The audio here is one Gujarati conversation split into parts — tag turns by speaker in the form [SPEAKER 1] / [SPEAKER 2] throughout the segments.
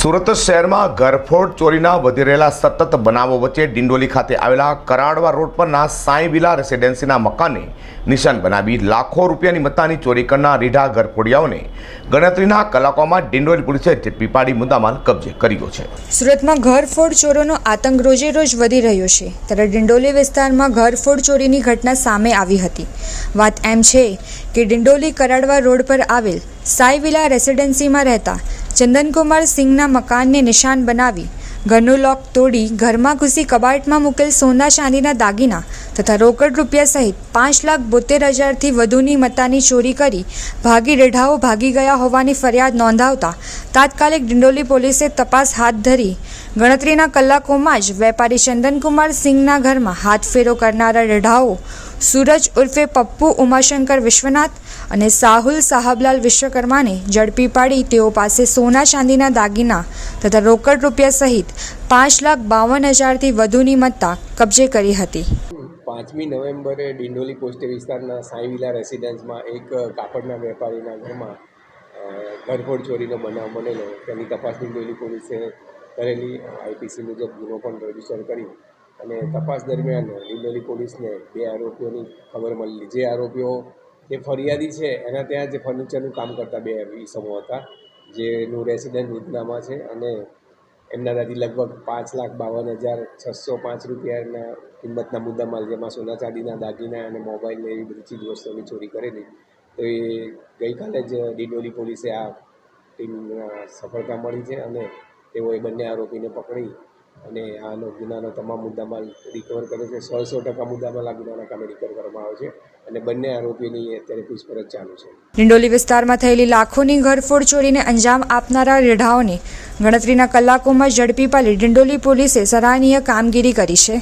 [SPEAKER 1] સુરત શહેરમાં ઘરફોડ ચોરીના વધી રહેલા સતત બનાવો વચ્ચે ડિંડોલી ખાતે આવેલા કરાડવા રોડ પરના સાંઈ વિલા રેસિડેન્સીના મકાનને નિશાન બનાવી લાખો રૂપિયાની મત્તાની ચોરી કરનાર રીઢા ઘરફોડિયાઓને ગણતરીના કલાકોમાં ડિંડોલી પોલીસે ઝડપી પાડી મુદ્દામાલ કબજે કર્યો છે।
[SPEAKER 2] સુરતમાં ઘરફોડ ચોરોનો આતંક રોજે રોજ વધી રહ્યો છે ત્યારે ડિંડોલી વિસ્તારમાં ઘરફોડ ચોરીની ઘટના સામે આવી હતી। વાત એમ છે કે ડિંડોલી કરાડવા રોડ પર આવેલ સાંઈ વિલા રેસિડેન્સીમાં રહેતા ચંદનકુમાર સિંહના મકાનને નિશાન બનાવી ઘરનું લોક તોડી ઘરમાં ઘૂસી કબાટમાં મૂકેલ સોના ચાંદીના દાગીના તથા રોકડ રૂપિયા સહિત 5,72,000થી વધુની મત્તાની ચોરી કરી ભાગી રેઢાઓ ભાગી ગયા હોવાની ફરિયાદ નોંધાવતા તાત્કાલિક ડિંડોલી પોલીસે તપાસ હાથ ધરી ગણતરીના કલાકોમાં જ વેપારી ચંદનકુમાર સિંહના ઘરમાં હાથફેરો કરનારા રેઢાઓ सूरज उर्फे पप्पू उमाशंकर विश्वनाथ અને સાહુલ સાહબલાલ વિશ્વકર્માને ઝડપી પાડી તેઓ પાસે સોના ચાંદીના દાગીના તથા રોકડ રૂપિયા સહિત 5,52,000થી વધુની મત્તા કબજે કરી હતી।
[SPEAKER 3] 5મી નવેમ્બરે ડિંડોલી પોસ્ટ વિસ્તારના સાંઈ વિલા રેસિડેન્સમાં એક કાપડના વેપારીના ઘરમાં ઘરફોડ ચોરીનો બનાવ બનેલો। તેની તપાસ ડિંડોલી પોલીસે કરેલી આઈપીસી મુજબ ગુનો પણ રજીસ્ટર કરી અને તપાસ દરમિયાન ડિંડોલી પોલીસને 2 આરોપીઓની ખબર મળેલી। જે આરોપીઓ જે ફરિયાદી છે એના ત્યાં જે ફર્નિચરનું કામ કરતા 2 ઈસમો હતા જેનું રેસિડેન્ટ ઉધનામાં છે અને એમના ત્યાંથી લગભગ 5,52,605 રૂપિયાના કિંમતના મુદ્દામાલ જેમાં સોના ચાંદીના દાગીના અને મોબાઈલ ને એવી બધી ચીજ વસ્તુઓની ચોરી કરેલી। તો એ ગઈકાલે જ ડિંડોલી પોલીસે આ ટીમને સફળતા મળી છે અને તેઓએ બંને આરોપીને પકડી અને આનો ગુનાનો તમામ મુદ્દામાલ રિકવર કર્યો છે। 100% મુદ્દામાલ આ ગુનાના કામે રિકવર કરવામાં આવ્યો છે અને બંને આરોપીની અત્યારે પૂછપરછ ચાલુ છે।
[SPEAKER 2] ડિંડોલી વિસ્તારમાં થયેલી લાખોની ઘરફોડ ચોરીને અંજામ આપનારા રેઢાઓને ગણતરીના કલાકોમાં ઝડપી પાડી ડિંડોલી પોલીસે સરાહનીય કામગીરી કરી છે।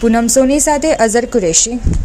[SPEAKER 2] પૂનમ સોની સાથે અઝર કુરેશી।